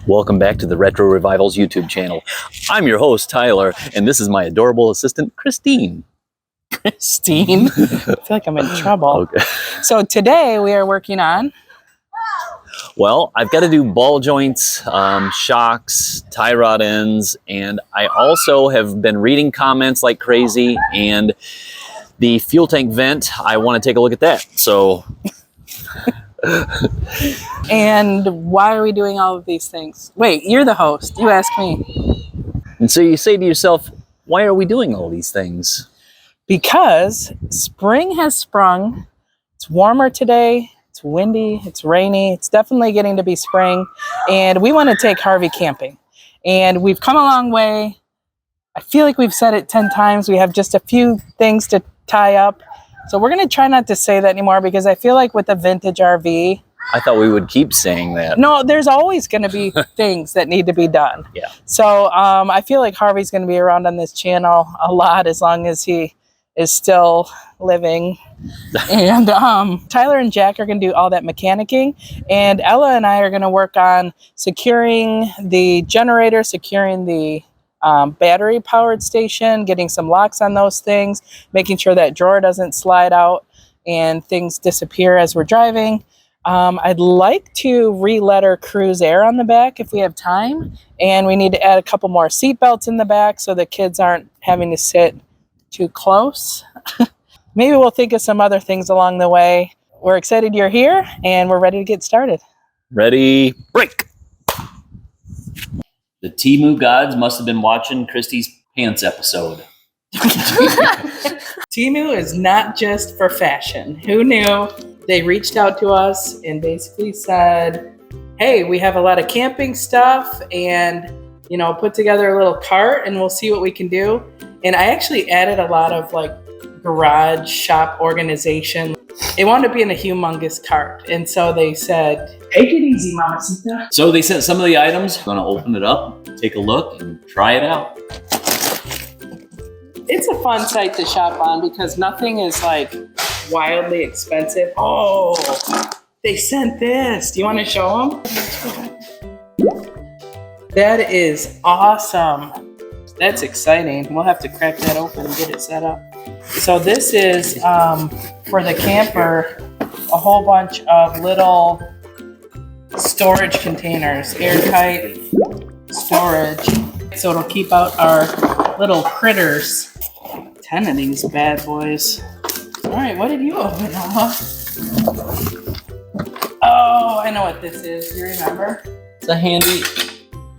Welcome back to the Retro Revivals YouTube channel. I'm your host, Tyler, and this is my adorable assistant, Christine. Christine? I feel like I'm in trouble. Okay. So today we are working on... Well, I've got to do ball joints, shocks, tie rod ends, and I also have been reading comments like crazy, and the fuel tank vent, I want to take a look at that. So... And why are we doing all of these things? Wait, you're the host. You ask me. And so you say to yourself, why are we doing all these things? Because spring has sprung. It's warmer today. It's windy. It's rainy. It's definitely getting to be spring. And we want to take Harvey camping. And we've come a long way. I feel like we've said it 10 times. We have just a few things to tie up. So we're going to try not to say that anymore because I feel like with a vintage RV... I thought we would keep saying that. No, there's always going to be things that need to be done. Yeah. So I feel like Harvey's going to be around on this channel a lot as long as he is still living. And Tyler and Jack are going to do all that mechanicking. And Ella and I are going to work on securing the generator, securing the battery powered station, getting some locks on those things, making sure that drawer doesn't slide out and things disappear as we're driving. I'd like to re-letter Cruise Air on the back if we have time, and we need to add a couple more seat belts in the back so the kids aren't having to sit too close. Maybe we'll think of some other things along the way. We're excited you're here and we're ready to get started. Ready, break! The Temu gods must have been watching Christy's pants episode. Temu is not just for fashion. Who knew? They reached out to us and basically said, hey, we have a lot of camping stuff and, you know, put together a little cart and we'll see what we can do. And I actually added a lot of like garage shop organization. They wanted to be in a humongous cart. And so they said, take it easy, Mamacita. So they sent some of the items. I'm going to open it up, take a look, and try it out. It's a fun site to shop on because nothing is like wildly expensive. Oh, they sent this. Do you want to show them? That is awesome. That's exciting. We'll have to crack that open and get it set up. So this is for the camper, a whole bunch of little storage containers, airtight storage. So it'll keep out our little critters. 10 of these bad boys. All right, what did you open, Emma? Oh, I know what this is. You remember? It's a handy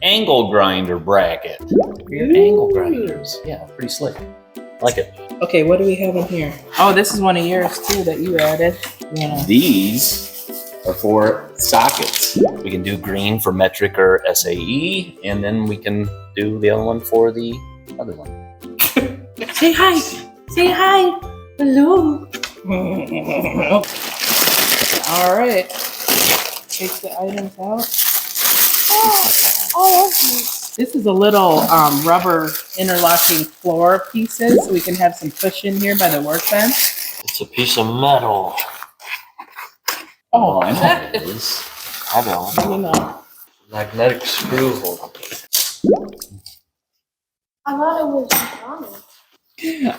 angle grinder bracket. Weird angle grinders. Yeah, pretty slick. Like it. Okay, what do we have in here? Oh, this is one of yours too that you added. Yeah. These are for sockets. We can do green for metric or SAE, and then we can do the other one for the other one. Say hi. Say hi. Hello. All right. Take the items out. Oh, this is a little rubber interlocking floor pieces so we can have some cushion here by the workbench. It's a piece of metal. Oh, I know what it is. I know. You know. Magnetic screw holder. I thought it was McDonald's.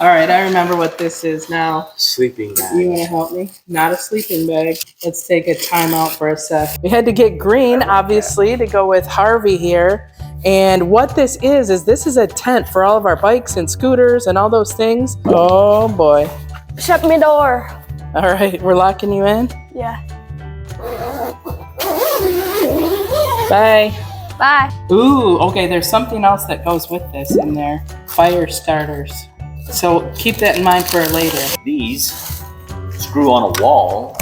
All right, I remember what this is now. Sleeping bag. You want to help me? Not a sleeping bag. Let's take a time out for a sec. We had to get green, obviously, to go with Harvey here. And what this is this is a tent for all of our bikes and scooters and all those things. Oh, boy. Shut me door. All right, we're locking you in. Yeah. Bye. Bye. Ooh, okay, there's something else that goes with this in there. Fire starters. So keep that in mind for later. These screw on a wall.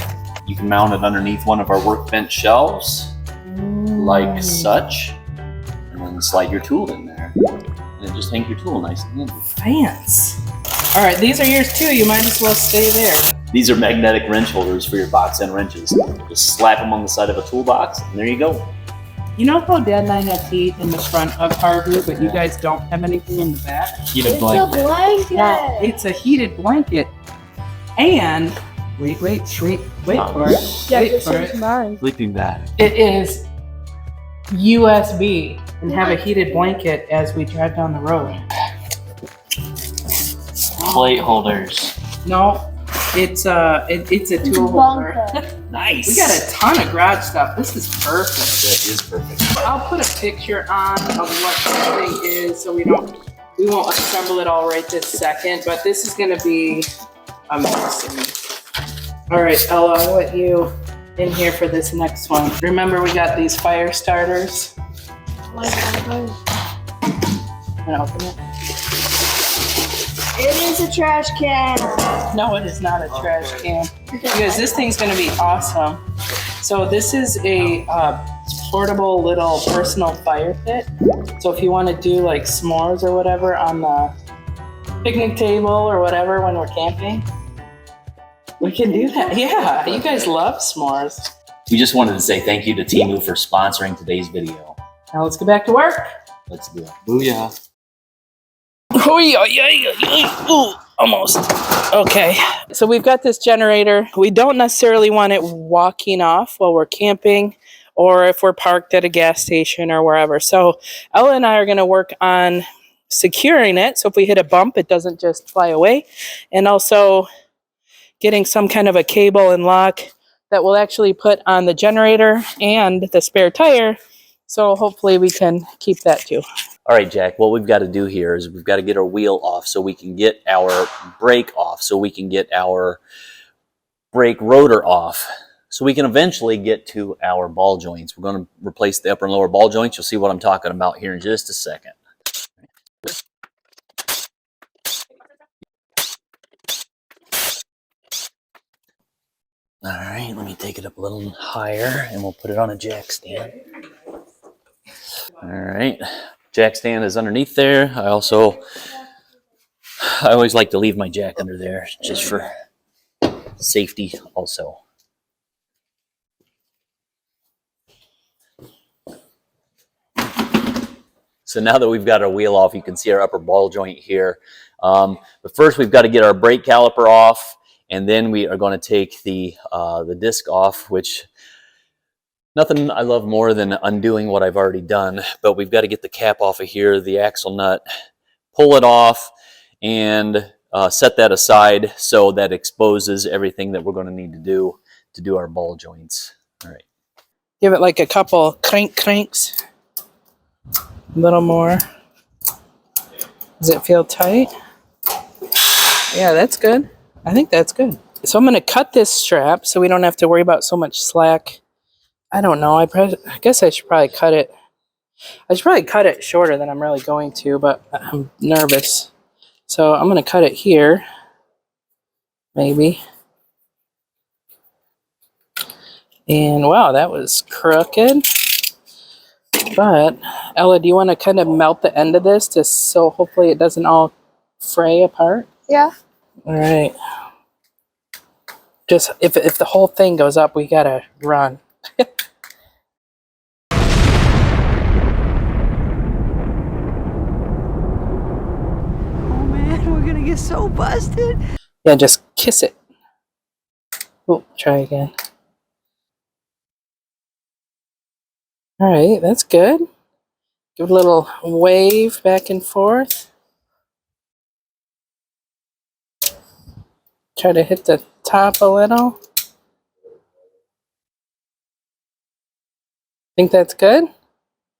You can mount it underneath one of our workbench shelves, like such, and then slide your tool in there. And then just hang your tool nice and handy. Fancy. All right, these are yours too. You might as well stay there. These are magnetic wrench holders for your box end wrenches. Just slap them on the side of a toolbox, and there you go. You know how Dad and I have heat in the front of Harvey, but you guys don't have anything in the back? Heated It's blanket. a blanket. Well, it's a heated blanket. And, wait for it. Yeah, Wait this for is it. mine. Sleeping bag. It is USB and have a heated blanket as we drive down the road. Plate holders. No, it's a tool holder. Nice. We got a ton of garage stuff. This is perfect. That is perfect. I'll put a picture on of what this thing is so we won't assemble it all right this second, but this is gonna be amazing. All right, Ella, I'll let you in here for this next one. Remember, we got these fire starters. I'm gonna open it. It is a trash can. No, it is not a trash can. Because this thing's gonna be awesome. So this is a portable little personal fire pit. So if you want to do like s'mores or whatever on the picnic table or whatever when we're camping, we can do that. Yeah, you guys love s'mores. We just wanted to say thank you to Temu for sponsoring today's video. Now let's get back to work. Let's do it. Booyah. Oh yeah, ooh, almost. Okay, so we've got this generator. We don't necessarily want it walking off while we're camping or if we're parked at a gas station or wherever. So Ella and I are gonna work on securing it. So if we hit a bump, it doesn't just fly away. And also getting some kind of a cable and lock that we'll actually put on the generator and the spare tire. So hopefully we can keep that too. All right, Jack, what we've got to do here is we've got to get our wheel off so we can get our brake off, so we can get our brake rotor off, so we can eventually get to our ball joints. We're going to replace the upper and lower ball joints. You'll see what I'm talking about here in just a second. All right, let me take it up a little higher and we'll put it on a jack stand. All right. Jack stand is underneath there. I always like to leave my jack under there just for safety also. So now that we've got our wheel off, you can see our upper ball joint here. But first we've got to get our brake caliper off, and then we are going to take the disc off, which nothing I love more than undoing what I've already done, but we've got to get the cap off of here, the axle nut, pull it off, and set that aside so that exposes everything that we're going to need to do our ball joints. All right. Give it like a couple cranks. A little more. Does it feel tight? Yeah, that's good. I think that's good. So I'm going to cut this strap so we don't have to worry about so much slack. I don't know. I guess I should probably cut it. I should probably cut it shorter than I'm really going to, but I'm nervous. So I'm going to cut it here. Maybe. And wow, that was crooked. But Ella, do you want to kind of melt the end of this just so hopefully it doesn't all fray apart? Yeah. All right. Just if the whole thing goes up, we got to run. Get so busted. Yeah, just kiss it. Oh, try again. All right, that's good. Give it a little wave back and forth. Try to hit the top a little. Think that's good?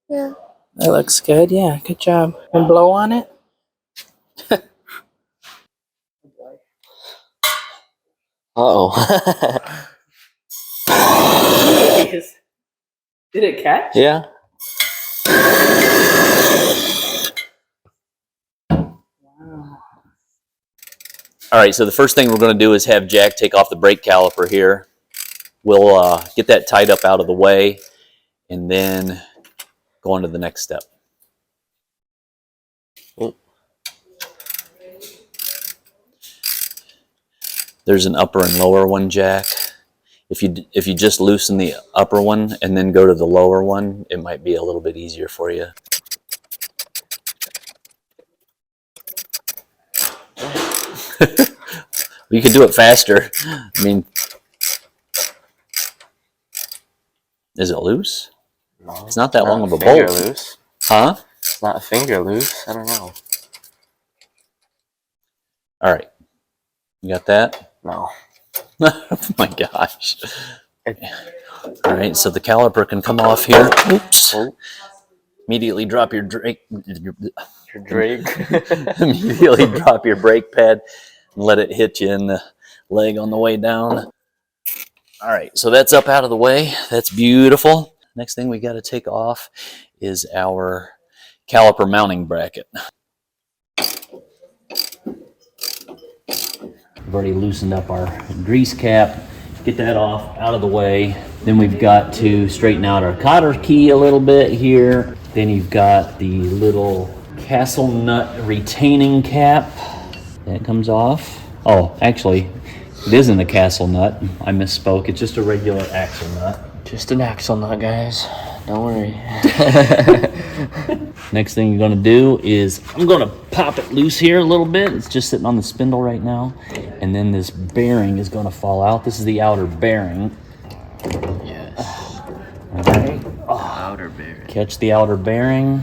Yeah. That looks good, yeah, good job. And blow on it. Uh-oh. Did it catch? Yeah. Wow. All right, so the first thing we're going to do is have Jack take off the brake caliper here. We'll get that tied up out of the way and then go on to the next step. Oh. There's an upper and lower one, Jack. If you just loosen the upper one and then go to the lower one, it might be a little bit easier for you. You could do it faster. I mean, is it loose? No, It's not that long of a finger bolt. loose. Huh? It's not a finger loose. I don't know. All right. You got that? No. Oh my gosh. All right, so the caliper can come off here. Oops. Oh, Immediately drop your your Drake. immediately drop your brake pad and let it hit you in the leg on the way down. All right, so that's up out of the way. That's beautiful. Next thing we got to take off is our caliper mounting bracket. We've already loosened up our grease cap. Get that off out of the way. Then we've got to straighten out our cotter key a little bit here. Then you've got the little castle nut retaining cap. That comes off. Oh, actually, it isn't a castle nut. I misspoke. It's just a regular axle nut. Just an axle nut, guys. Don't worry. Next thing you're gonna do is I'm gonna pop it loose here a little bit. It's just sitting on the spindle right now. And then this bearing is gonna fall out. This is the outer bearing. Yes. All right. Outer bearing. Catch the outer bearing.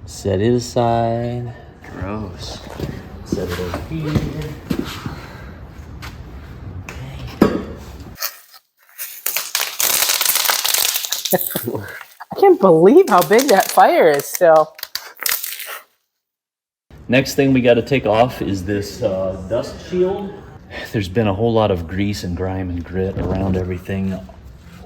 Set it aside. Gross. Set it over here. I can't believe how big that fire is still. Next thing we got to take off is this dust shield. There's been a whole lot of grease and grime and grit around everything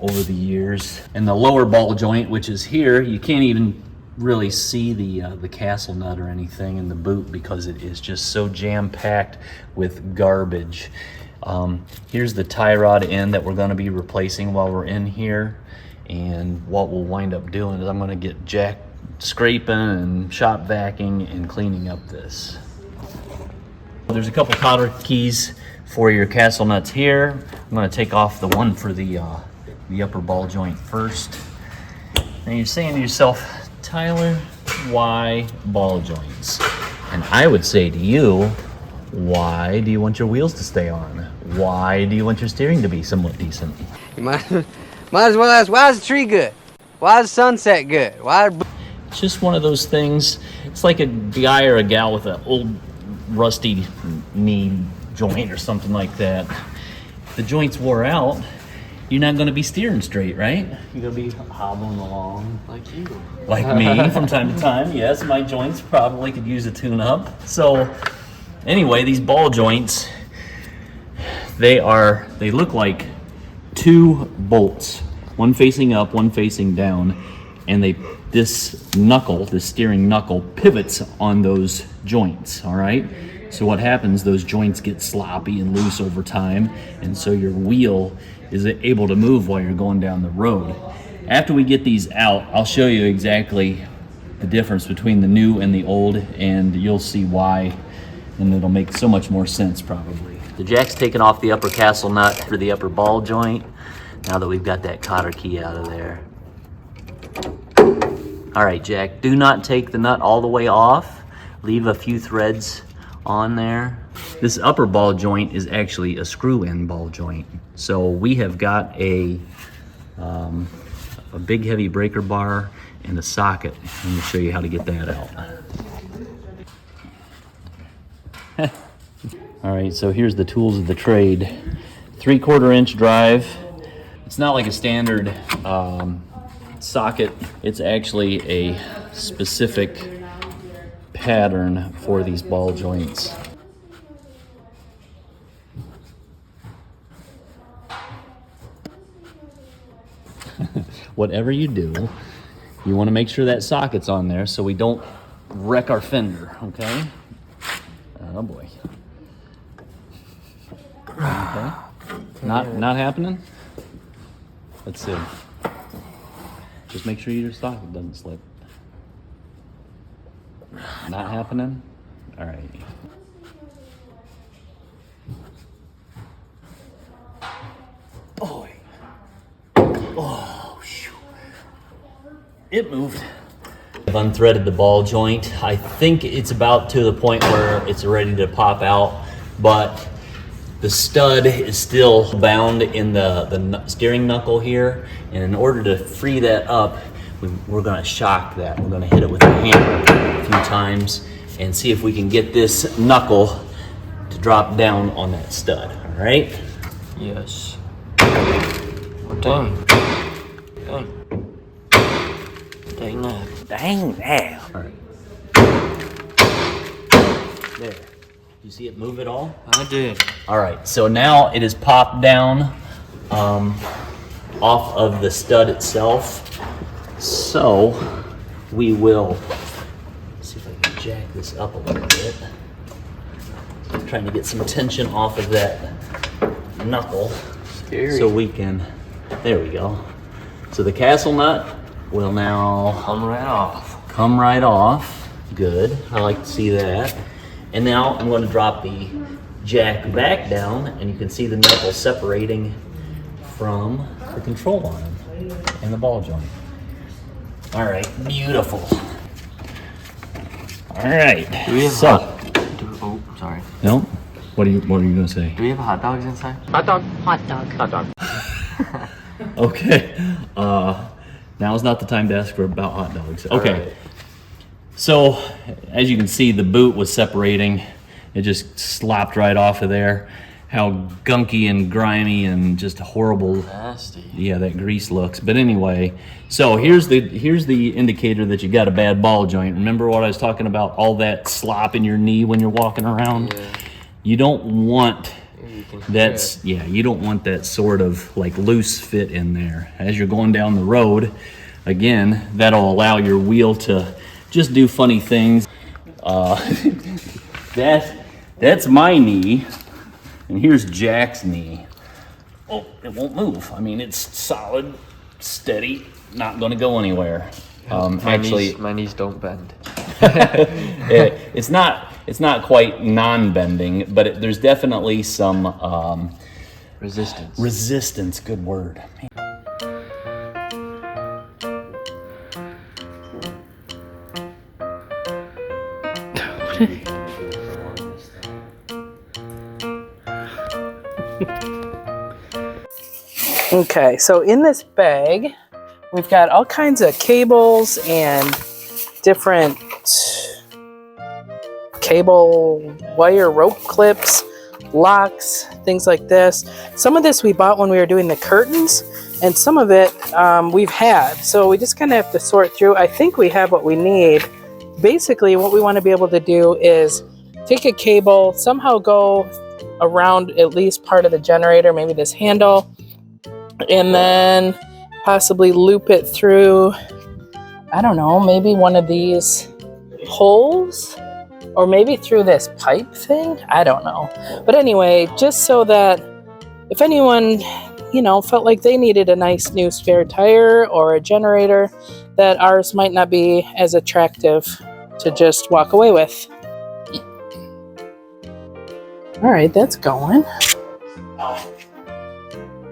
over the years. And the lower ball joint, which is here, you can't even really see the castle nut or anything in the boot because it is just so jam-packed with garbage. Here's the tie rod end that we're going to be replacing while we're in here. And what we'll wind up doing is I'm going to get Jack scraping and shop vacuuming and cleaning up this. There's a couple cotter keys for your castle nuts here. I'm going to take off the one for the upper ball joint first. And you're saying to yourself, Tyler, why ball joints? And I would say to you, why do you want your wheels to stay on? Why do you want your steering to be somewhat decent? You might as well ask, why is the tree good? Why is the sunset good? Why? It's just one of those things. It's like a guy or a gal with an old rusty knee joint or something like that. If the joint's wore out, you're not going to be steering straight, right? You're going to be hobbling along. Like you. Like me from time to time. Yes, my joints probably could use a tune-up. So anyway, these ball joints, they look like two bolts, one facing up, one facing down, and this steering knuckle pivots on those joints, all right? So what happens, those joints get sloppy and loose over time, and so your wheel is able to move while you're going down the road. After we get these out, I'll show you exactly the difference between the new and the old, and you'll see why, and it'll make so much more sense probably. The jack's taken off the upper castle nut for the upper ball joint, now that we've got that cotter key out of there. All right, Jack, do not take the nut all the way off. Leave a few threads on there. This upper ball joint is actually a screw-in ball joint. So we have got a big heavy breaker bar and a socket. Let me show you how to get that out. All right, so here's the tools of the trade. 3/4 inch drive. It's not like a standard socket. It's actually a specific pattern for these ball joints. Whatever you do, you want to make sure that socket's on there so we don't wreck our fender, okay? Oh boy. Okay. Not happening? Let's see. Just make sure your socket doesn't slip. Not happening? All right. Oh, shoot. It moved. I've unthreaded the ball joint. I think it's about to the point where it's ready to pop out, but The stud is still bound in the steering knuckle here, and in order to free that up, we're going to shock that. We're going to hit it with a hammer a few times and see if we can get this knuckle to drop down on that stud. All right? Yes. Oh, dang. Dang. Dang that. Dang now. All right. There. You see it move at all? I did. All right, so now it is popped down off of the stud itself. So we will see if I can jack this up a little bit. I'm trying to get some tension off of that knuckle. Scary. So we can, there we go. So the castle nut will now Come right off. come right off. Good, I like to see that. And now I'm going to drop the jack back down, and you can see the knuckle separating from the control arm and the ball joint. All right, beautiful. All right, Do we have oh, sorry. No, what are you going to say? Do we have hot dogs inside? Okay, now's not the time to ask for about hot dogs. Okay. Right. So, as you can see, the boot was separating. It just slopped right off of there. How gunky and grimy and just horrible. Nasty. Yeah, that grease looks. But anyway, so here's the indicator that you got a bad ball joint. Remember what I was talking about? All that slop in your knee when you're walking around? Yeah. You don't want You can that's, yeah, you don't want that sort of like loose fit in there. As you're going down the road, again, that'll allow your wheel to just do funny things. That's my knee, and here's Jack's knee. Oh, it won't move. I mean, it's solid, steady, not going to go anywhere. my knees don't bend. It's not quite non-bending, but there's definitely some Resistance. resistance. Good word. Okay, so in this bag, we've got all kinds of cables and different cable wire rope clips, locks, things like this. Some of this we bought when we were doing the curtains, and some of it we've had. So we just kind of have to sort through. I think we have what we need. Basically, what we want to be able to do is take a cable, somehow go around at least part of the generator, maybe this handle, and then possibly loop it through, I don't know, maybe one of these holes, or maybe through this pipe thing. I don't know. But anyway, just so that if anyone, felt like they needed a nice new spare tire or a generator, that ours might not be as attractive to just walk away with. All right, that's going.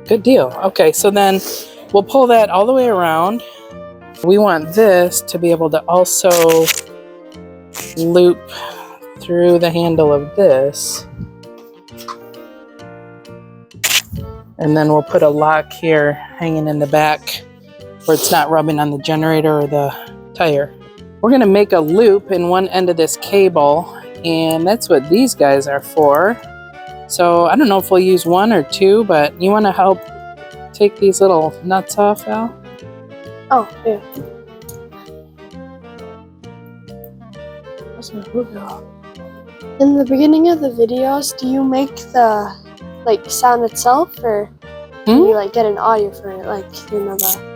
Good deal. Okay, so then we'll pull that all the way around. We want this to be able to also loop through the handle of this. And then we'll put a lock here hanging in the back where it's not rubbing on the generator or the tire. We're going to make a loop in one end of this cable, and that's what these guys are for. So I don't know if we'll use one or two, but you want to help take these little nuts off, Al? Oh, yeah. In the beginning of the videos, do you make the sound itself, or do you get an audio for it, the?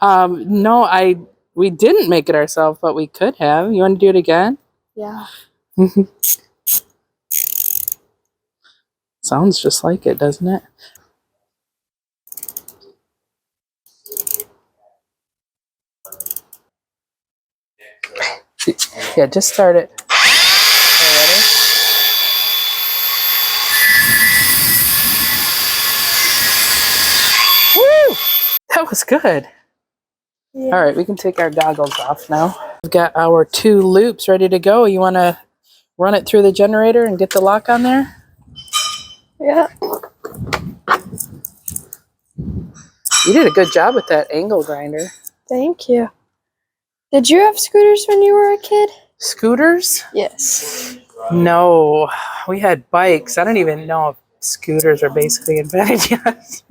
Oh, no, we didn't make it ourselves, but we could have. You want to do it again? Yeah. Sounds just like it, doesn't it? Yeah, just start it. Okay, ready? Woo! That was good. Yeah. All right, we can take our goggles off now. We've got our 2 loops ready to go. You want to run it through the generator and get the lock on there? Yeah. You did a good job with that angle grinder. Thank you. Did you have scooters when you were a kid? Scooters? Yes. No, we had bikes. I don't even know if scooters are basically invented yet.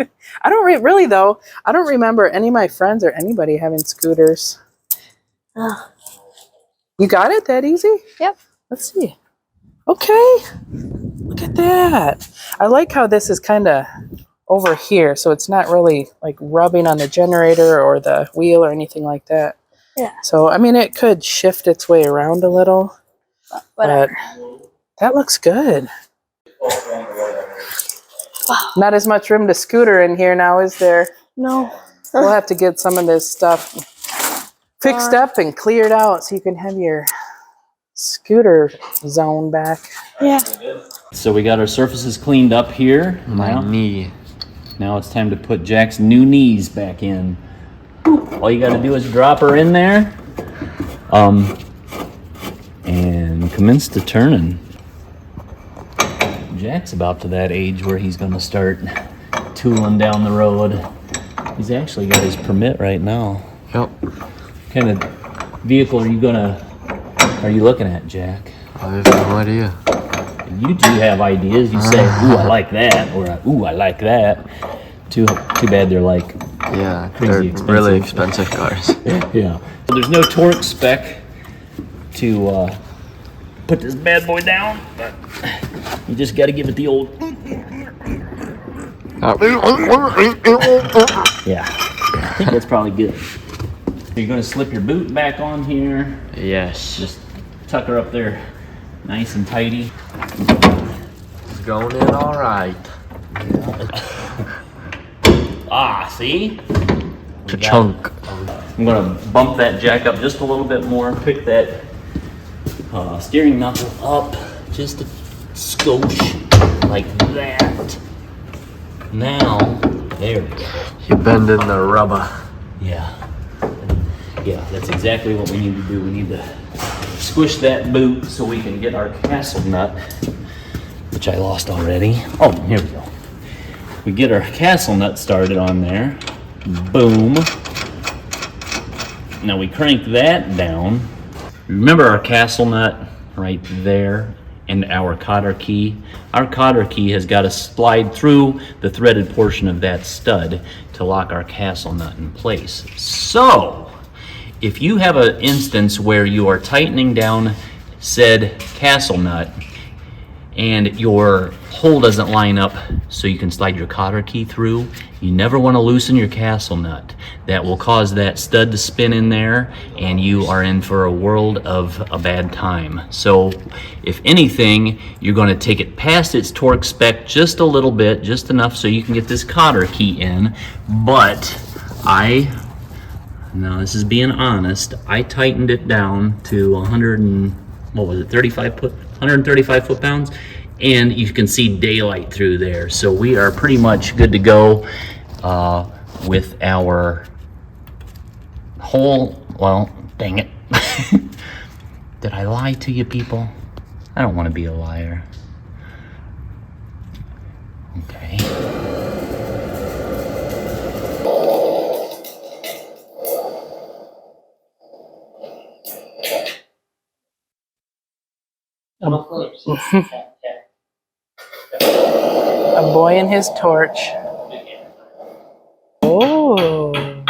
I don't really though. I don't remember any of my friends or anybody having scooters. Oh. You got it that easy? Yep. Let's see. Okay. Look at that. I like how this is kind of over here, so it's not really like rubbing on the generator or the wheel or anything like that. Yeah. So, I mean, it could shift its way around a little, Whatever. but that looks good. Not as much room to scooter in here now, is there? No. We'll have to get some of this stuff fixed up and cleared out so you can have your scooter zone back. Yeah. So we got our surfaces cleaned up here. My knee. Now it's time to put Jack's new knees back in. All you gotta do is drop her in there, and commence to turning. Jack's about to that age where he's gonna start tooling down the road. He's actually got his permit right now. Yep. What kind of vehicle are you looking at, Jack? I have no idea. You do have ideas. You say, ooh, I like that, or ooh, I like that. Too bad they're like Yeah, crazy they're expensive. really expensive cars. Yeah. So there's no torque spec to put this bad boy down, but you just got to give it the old. Yeah. I think that's probably good. You're going to slip your boot back on here. Yes. Just tuck her up there nice and tidy. It's going in all right. See? Chunk. I'm going to bump that jack up just a little bit more, pick that steering knuckle up just a skosh, like that. Now, there we go. You're bending the rubber. Yeah. Yeah, that's exactly what we need to do. We need to squish that boot so we can get our castle nut, which I lost already. Oh, here we go. We get our castle nut started on there. Boom. Now we crank that down. Remember our castle nut right there and our cotter key? Our cotter key has got to slide through the threaded portion of that stud to lock our castle nut in place. So, if you have an instance where you are tightening down said castle nut and your hole doesn't line up so you can slide your cotter key through, you never want to loosen your castle nut. That will cause that stud to spin in there and you are in for a world of a bad time. So if anything, you're going to take it past its torque spec just a little bit, just enough so you can get this cotter key in. But now this is being honest, I tightened it down to 135 foot-pounds, and you can see daylight through there. So we are pretty much good to go with our whole, well, dang it. Did I lie to you people? I don't want to be a liar. Okay. A boy and his torch. Oh.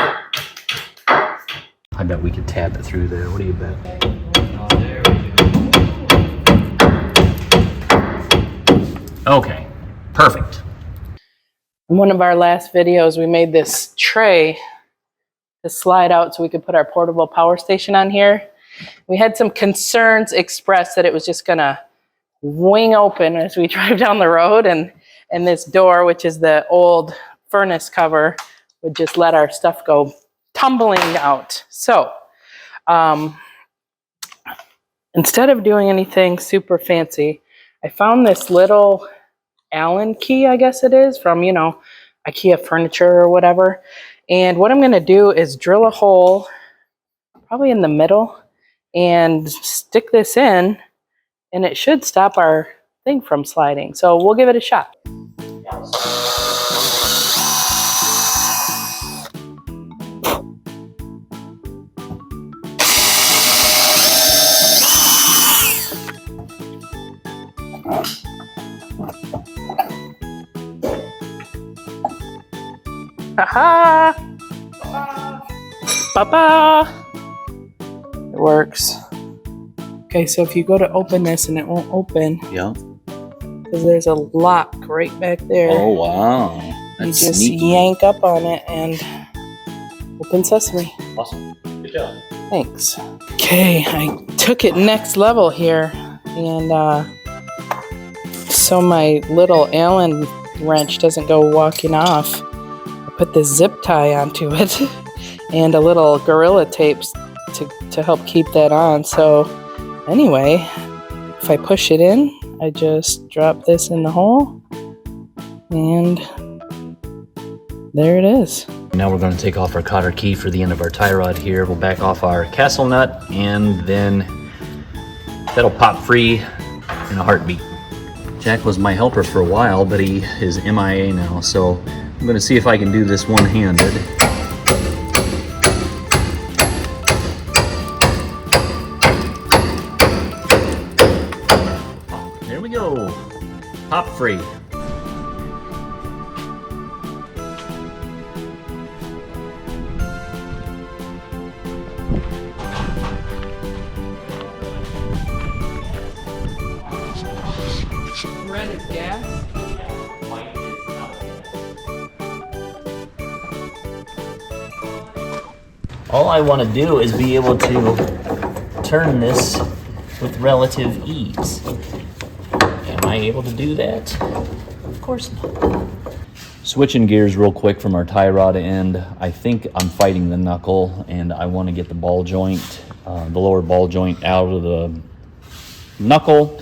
I bet we could tap it through there. What do you bet? Okay, perfect. In one of our last videos, we made this tray to slide out so we could put our portable power station on here. We had some concerns expressed that it was just gonna wing open as we drive down the road, and this door, which is the old furnace cover, would just let our stuff go tumbling out. So instead of doing anything super fancy, I found this little Allen key, I guess it is, from, you know, IKEA furniture or whatever. And what I'm gonna do is drill a hole probably in the middle and stick this in, and it should stop our thing from sliding. So we'll give it a shot. Haha! Papa! It works. Okay, so if you go to open this and it won't open, Yeah. because there's a lock right back there. Oh, wow. You That's just sneaky. yank up on it and open sesame. Awesome. Good job. Thanks. Okay, I took it next level here, and so my little Allen wrench doesn't go walking off, I put the zip tie onto it and a little Gorilla Tapes to help keep that on. So anyway, if I push it in, I just drop this in the hole, and there it is. Now we're going to take off our cotter key for the end of our tie rod here. We'll back off our castle nut, and then that'll pop free in a heartbeat. Jack was my helper for a while, but he is MIA now, so I'm going to see if I can do this one-handed. There we go. Pop free. Red is gas. All I want to do is be able to turn this with relative ease. Am I able to do that? Of course not. Switching gears real quick from our tie rod end, I think I'm fighting the knuckle, and I want to get the ball joint, the lower ball joint out of the knuckle,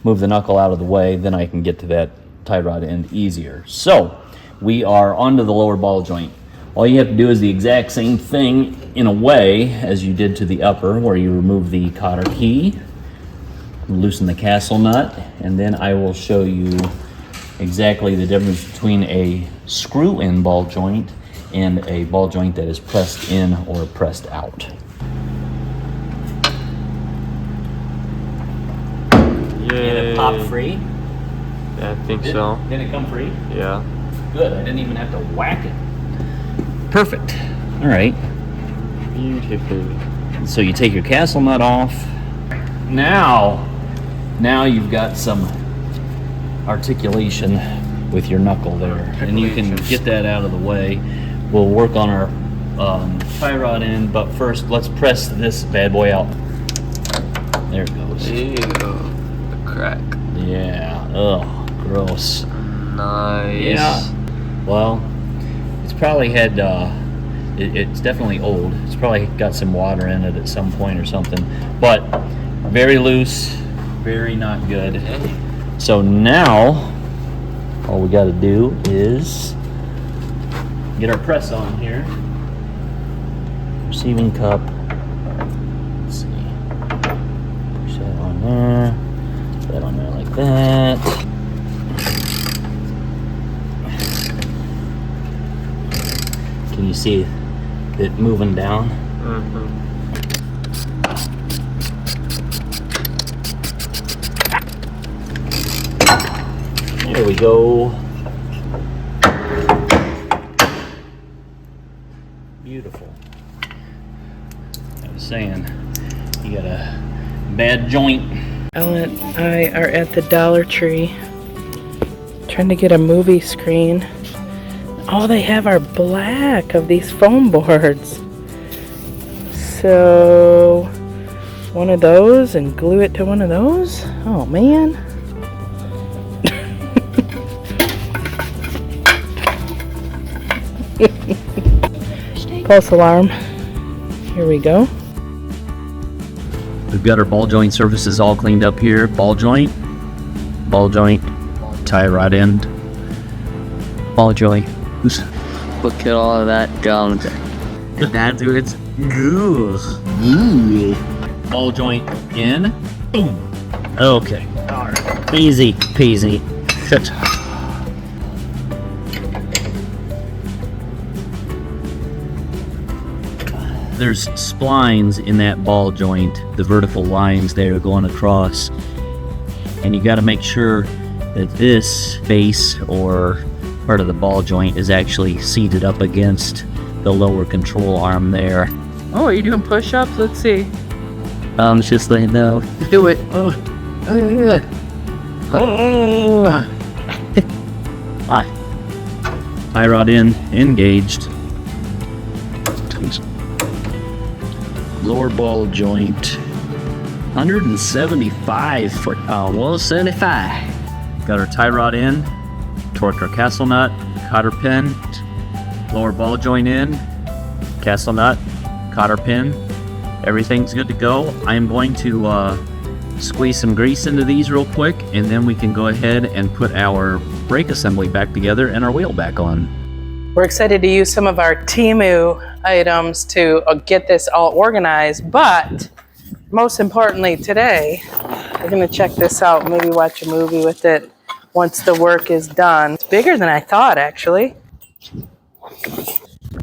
move the knuckle out of the way, then I can get to that tie rod end easier. So we are onto the lower ball joint. All you have to do is the exact same thing in a way as you did to the upper, where you remove the cotter key, loosen the castle nut, and then I will show you exactly the difference between a screw-in ball joint and a ball joint that is pressed in or pressed out. Yay. Did it pop free? Yeah, I think so. Did it come free? Yeah. Good, I didn't even have to whack it. Perfect. All right. Beautiful. So you take your castle nut off. Now you've got some articulation with your knuckle there, and you can get that out of the way. We'll work on our tie rod end, but first let's press this bad boy out. There it goes. Ew. The crack. Yeah. Ugh. Gross. Nice. Yeah. Well, it's probably had. It's definitely old. It's probably got some water in it at some point or something. But very loose, very not good. So now, all we got to do is get our press on here. Receiving cup. Let's see. Push that on there. Put that on there like that. Can you see it moving down? Mm-hmm. There we go. Beautiful. I was saying, you got a bad joint. Ellen and I are at the Dollar Tree trying to get a movie screen. All they have are black of these foam boards. So one of those and glue it to one of those? Oh man. False alarm. Here we go. We've got our ball joint surfaces all cleaned up here. Ball joint, tie rod end, ball joint. Look at all of that gunk. And that's where it's good. Ball joint in. Boom. Okay. Easy peasy. Shit. there's splines in that ball joint, the vertical lines there going across, and you got to make sure that this base or part of the ball joint is actually seated up against the lower control arm there. Oh, are you doing push-ups? Let's see. It's just like, no. Do it. Tie rod in, engaged. Lower ball joint, 175 for 175. Got our tie rod in, torqued our castle nut, cotter pin, lower ball joint in, castle nut, cotter pin. Everything's good to go. I am going to squeeze some grease into these real quick, and then we can go ahead and put our brake assembly back together and our wheel back on. We're excited to use some of our Temu items to get this all organized, but most importantly today, we're gonna check this out, maybe watch a movie with it once the work is done. It's bigger than I thought, actually.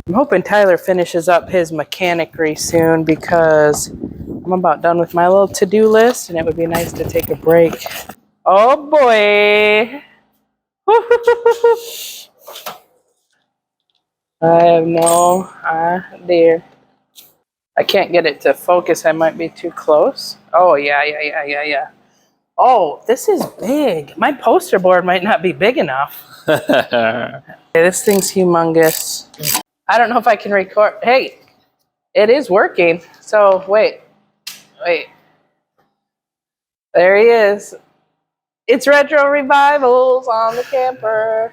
I'm hoping Tyler finishes up his mechanicry soon because I'm about done with my little to-do list and it would be nice to take a break. Oh boy! I have no idea. I can't get it to focus. I might be too close. Oh, yeah. Oh, this is big. My poster board might not be big enough. This thing's humongous. I don't know if I can record. Hey, it is working. So, wait. There he is. It's Retro Revivals on the camper.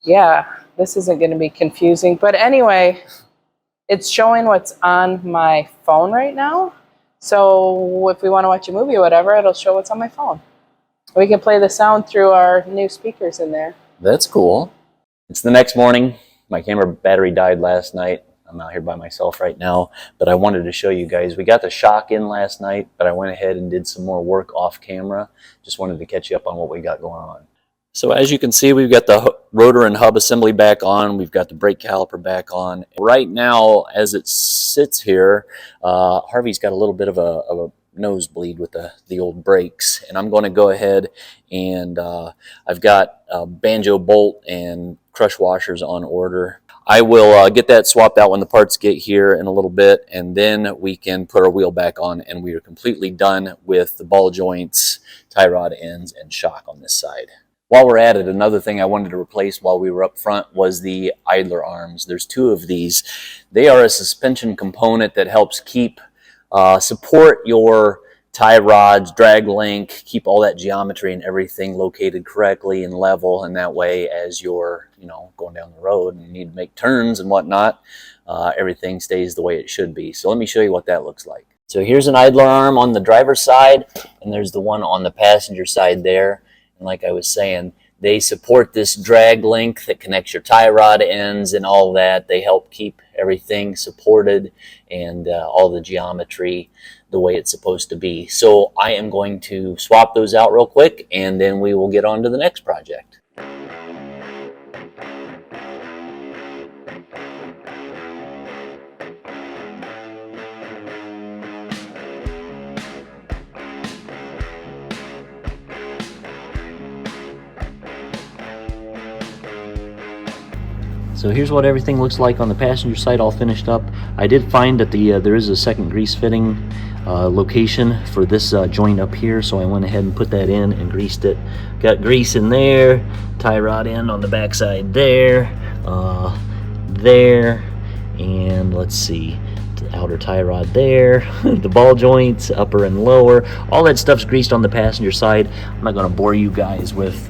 Yeah, this isn't going to be confusing. But anyway, it's showing what's on my phone right now. So if we want to watch a movie or whatever, it'll show what's on my phone. We can play the sound through our new speakers in there. That's cool. It's the next morning. My camera battery died last night. I'm out here by myself right now, but I wanted to show you guys. We got the shock in last night, but I went ahead and did some more work off camera. Just wanted to catch you up on what we got going on. So as you can see, we've got the rotor and hub assembly back on. We've got the brake caliper back on. Right now, as it sits here, Harvey's got a little bit of a nosebleed with the old brakes, and I'm going to go ahead and I've got a banjo bolt and crush washers on order. I will get that swapped out when the parts get here in a little bit, and then we can put our wheel back on, and we are completely done with the ball joints, tie rod ends, and shock on this side. While we're at it, another thing I wanted to replace while we were up front was the idler arms. There's two of these. They are a suspension component that helps keep support your tie rods, drag link, keep all that geometry and everything located correctly and level, and that way as you're going down the road and you need to make turns and whatnot, everything stays the way it should be. So let me show you what that looks like. So here's an idler arm on the driver's side, and there's the one on the passenger side there. And like I was saying, they support this drag link that connects your tie rod ends and all that. They help keep everything supported and all the geometry the way it's supposed to be. So I am going to swap those out real quick, and then we will get on to the next project. So here's what everything looks like on the passenger side, all finished up. I did find that there is a second grease fitting location for this joint up here, so I went ahead and put that in and greased it. Got grease in there, tie rod end on the back side there, and let's see, the outer tie rod there, the ball joints, upper and lower, all that stuff's greased on the passenger side. I'm not going to bore you guys with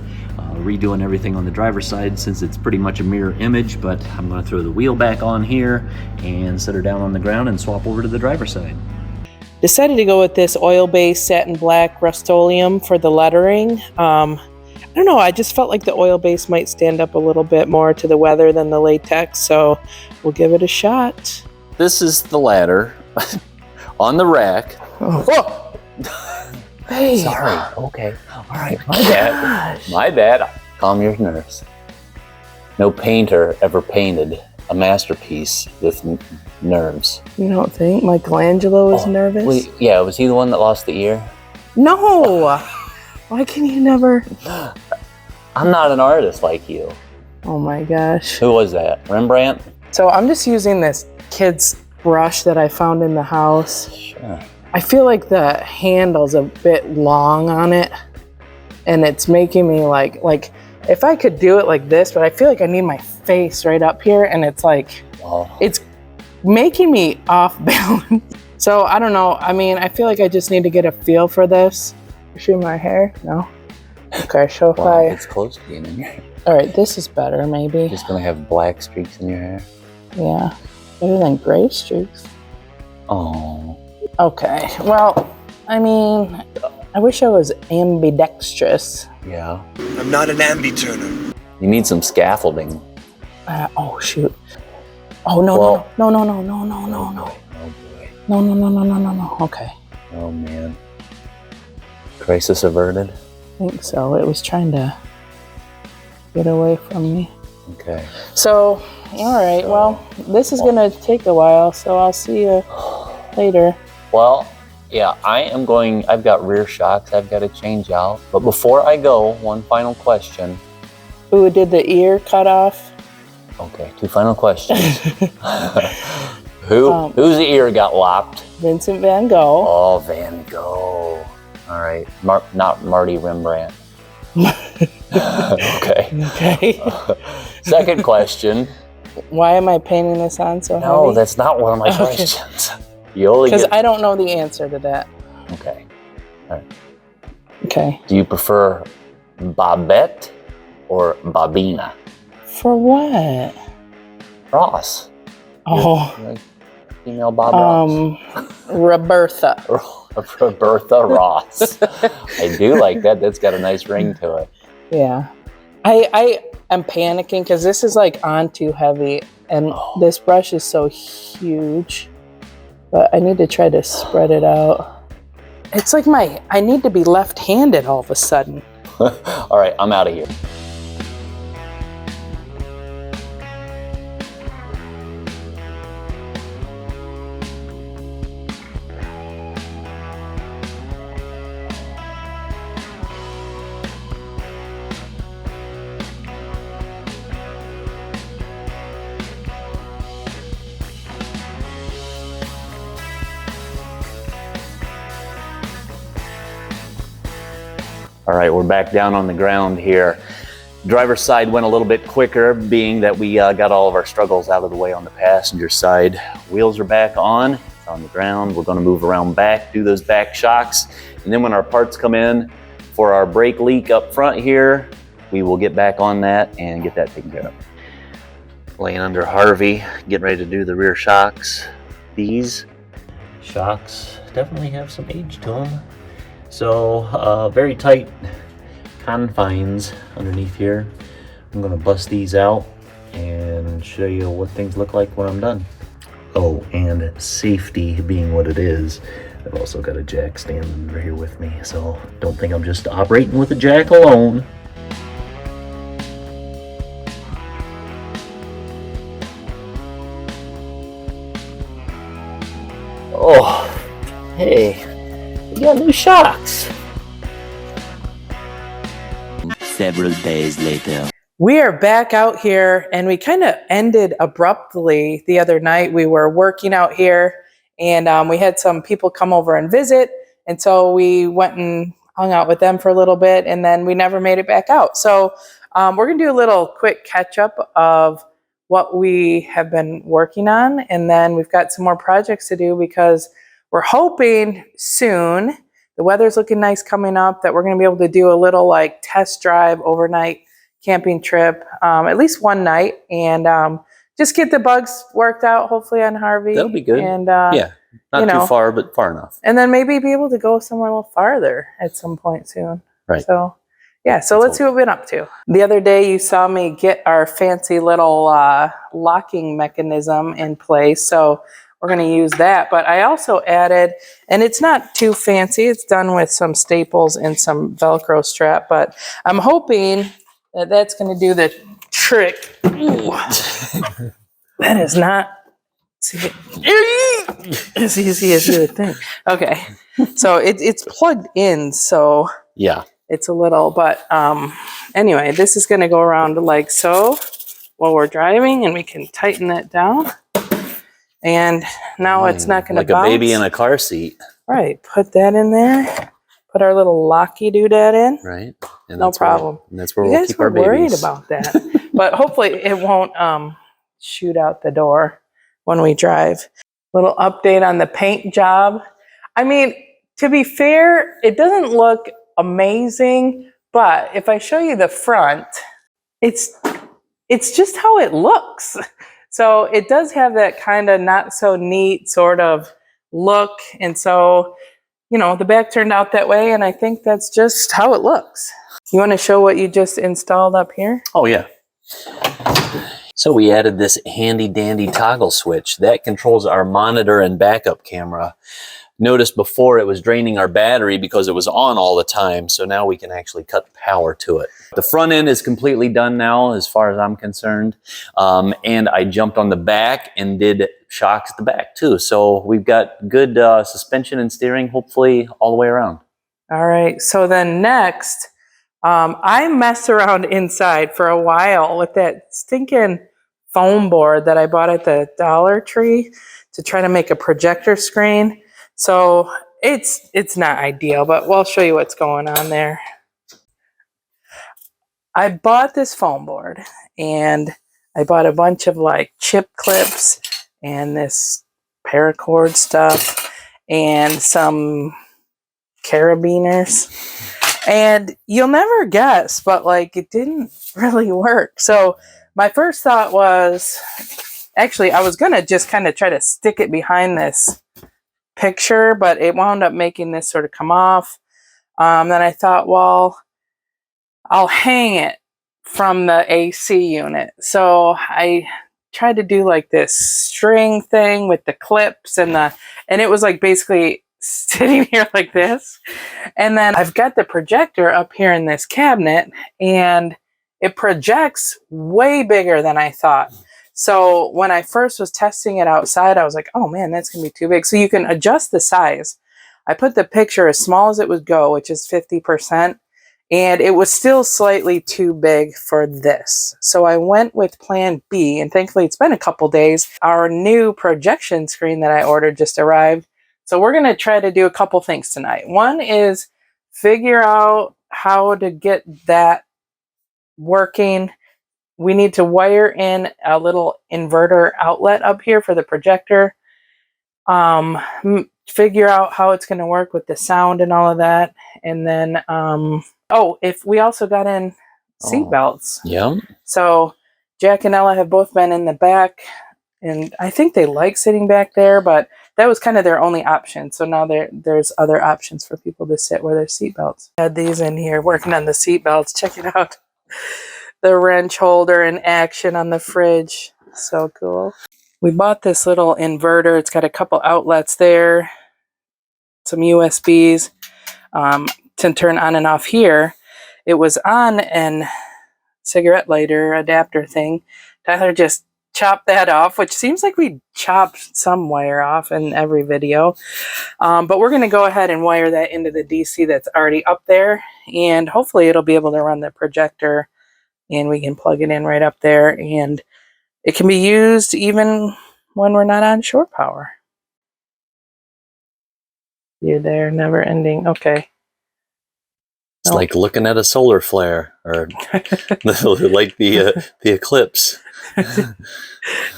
redoing everything on the driver's side since it's pretty much a mirror image, but I'm going to throw the wheel back on here and set her down on the ground and swap over to the driver's side. Decided to go with this oil-based satin black Rust-Oleum for the lettering. I don't know, I just felt like the oil base might stand up a little bit more to the weather than the latex, so we'll give it a shot. This is the ladder on the rack. Oh. Hey. Sorry. Okay. All right. My bad. My bad. Calm your nerves. No painter ever painted a masterpiece with nerves. You don't think Michelangelo is nervous? Wait, yeah, was he the one that lost the ear? No! Why can you never? I'm not an artist like you. Oh my gosh. Who was that? Rembrandt? So I'm just using this kid's brush that I found in the house. Sure. I feel like the handle's a bit long on it, and it's making me like if I could do it like this, but I feel like I need my face right up here, and it's like, it's making me off balance. So I don't know. I mean, I feel like I just need to get a feel for this. Shoot my hair? No? Okay, so if Well, it's close to being in your hair. all right, this is better maybe. Just gonna have black streaks in your hair. Yeah, better than gray streaks. Oh. Okay, well, I mean, I wish I was ambidextrous. Yeah. I'm not an ambi-turner. You need some scaffolding. Oh shoot. Oh no, Well- no. Oh boy. No. Okay. Oh man. Crisis averted. I think so. It was trying to get away from me. Okay. So, all right. Well, this is gonna take a while, so I'll see you later. Well, yeah, I've got rear shocks I've got to change out. But before I go, one final question. Who did the ear cut off? Okay, two final questions. Whose ear got lopped? Vincent Van Gogh. Oh, Van Gogh. All right, not Marty Rembrandt. Okay. Okay. Second question. Why am I painting this on so No, heavy? that's not one of my Okay. questions. You only Because get... I don't know the answer to that. Okay. Okay. Do you prefer Bobette or Bobina? For what? Ross. Oh, Like female Bob Ross. Roberta. Roberta Ross. I do like that. That's got a nice ring to it. Yeah. I am panicking because this is like on too heavy, and this brush is so huge. But I need to try to spread it out. It's like I need to be left-handed all of a sudden. All right, I'm out of here. All right, we're back down on the ground here. Driver's side went a little bit quicker, being that we got all of our struggles out of the way on the passenger side. Wheels are back on, it's on the ground. We're gonna move around back, do those back shocks. And then when our parts come in for our brake leak up front here, we will get back on that and get that taken care of. Laying under Harvey, getting ready to do the rear shocks. These shocks definitely have some age to them. So very tight confines underneath here. I'm gonna bust these out and show you what things look like when I'm done. Oh, and safety being what it is, I've also got a jack standing right here with me, so don't think I'm just operating with a jack alone. Oh, hey. We got new shocks. Several days later. We are back out here, and we kind of ended abruptly the other night. We were working out here, and we had some people come over and visit, and so we went and hung out with them for a little bit, and then we never made it back out. So we're going to do a little quick catch-up of what we have been working on, and then we've got some more projects to do because we're hoping soon, the weather's looking nice coming up, that we're going to be able to do a little like test drive overnight camping trip, at least one night, and just get the bugs worked out, hopefully on Harvey. That'll be good. And Yeah, not you know, too far, but far enough. and then maybe be able to go somewhere a little farther at some point soon. Right. So yeah, so let's see what we've been up to. The other day you saw me get our fancy little locking mechanism in place. So we're going to use that. But I also added, and it's not too fancy, it's done with some staples and some Velcro strap, but I'm hoping that that's going to do the trick. Ooh. That is not as easy as you would think. Okay, so it's plugged in, so Yeah. it's a little, but anyway, this is going to go around like so while we're driving, and we can tighten that down. And now it's not going to like a baby in a car seat. Right, put that in there. Put our little locky doodad in. Right. And No problem. And that's where You we'll guys keep were our babies. worried about that, but hopefully it won't shoot out the door when we drive. Little update on the paint job. I mean, to be fair, it doesn't look amazing, but if I show you the front, it's just how it looks. So it does have that kind of not so neat sort of look, and so the back turned out that way, and I think that's just how it looks. You want to show what you just installed up here? Oh, yeah. So we added this handy dandy toggle switch that controls our monitor and backup camera. Notice before it was draining our battery because it was on all the time, so now we can actually cut power to it. The front end is completely done now as far as I'm concerned, and I jumped on the back and did shocks at the back too. So we've got good suspension and steering, hopefully all the way around. All right, so then next, I messed around inside for a while with that stinking foam board that I bought at the Dollar Tree to try to make a projector screen. So it's not ideal, but we'll show you what's going on there. I bought this foam board, and I bought a bunch of like chip clips and this paracord stuff and some carabiners. And you'll never guess, but like it didn't really work. So my first thought was, actually, I was going to just kind of try to stick it behind this picture, but it wound up making this sort of come off. Then I thought, well, I'll hang it from the AC unit. So I tried to do like this string thing with the clips and it was like basically sitting here like this. And then I've got the projector up here in this cabinet, and it projects way bigger than I thought. So when I first was testing it outside, I was like, oh man, that's going to be too big. So you can adjust the size. I put the picture as small as it would go, which is 50%, and it was still slightly too big for this. So I went with plan B, and thankfully it's been a couple days. Our new projection screen that I ordered just arrived. So we're going to try to do a couple things tonight. One is figure out how to get that working. We need to wire in a little inverter outlet up here for the projector. Figure out how it's going to work with the sound and all of that. And then, if we also got in seat belts. Yeah. So Jack and Ella have both been in the back, and I think they like sitting back there, but that was kind of their only option. So now there's other options for people to sit where there's seat belts. Had these in here working on the seat belts. Check it out. The wrench holder in action on the fridge. So cool. We bought this little inverter. It's got a couple outlets there, some USBs to turn on and off here. It was on an cigarette lighter adapter thing. Tyler just chopped that off, which seems like we chopped some wire off in every video. But we're going to go ahead and wire that into the DC that's already up there, and hopefully it'll be able to run the projector, and we can plug it in right up there, and it can be used even when we're not on shore power. You're there, never ending. Okay. It's like looking at a solar flare, or like the eclipse.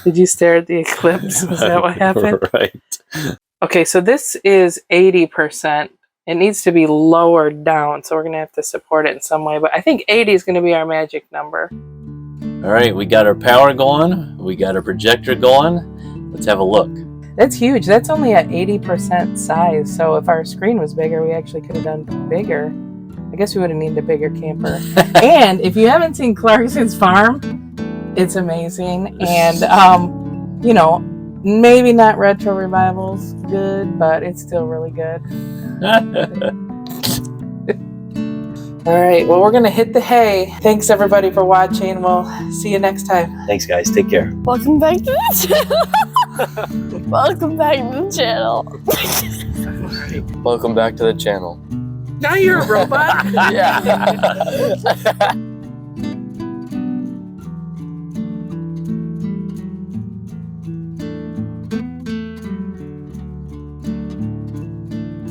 Did you stare at the eclipse? Is that what happened? Right. Okay, so this is 80%. It needs to be lowered down, so we're going to have to support it in some way. But I think 80 is going to be our magic number. All right, we got our power going. We got our projector going. Let's have a look. That's huge. That's only at 80% size. So if our screen was bigger, we actually could have done bigger. I guess we would have needed a bigger camper. And if you haven't seen Clarkson's farm, it's amazing. And, maybe not retro revivals good, but it's still really good. All right, well, we're going to hit the hay. Thanks, everybody, for watching. We'll see you next time. Thanks, guys. Take care. Welcome back to the channel. Welcome back to the channel. Welcome back to the channel. Now you're a robot. Yeah.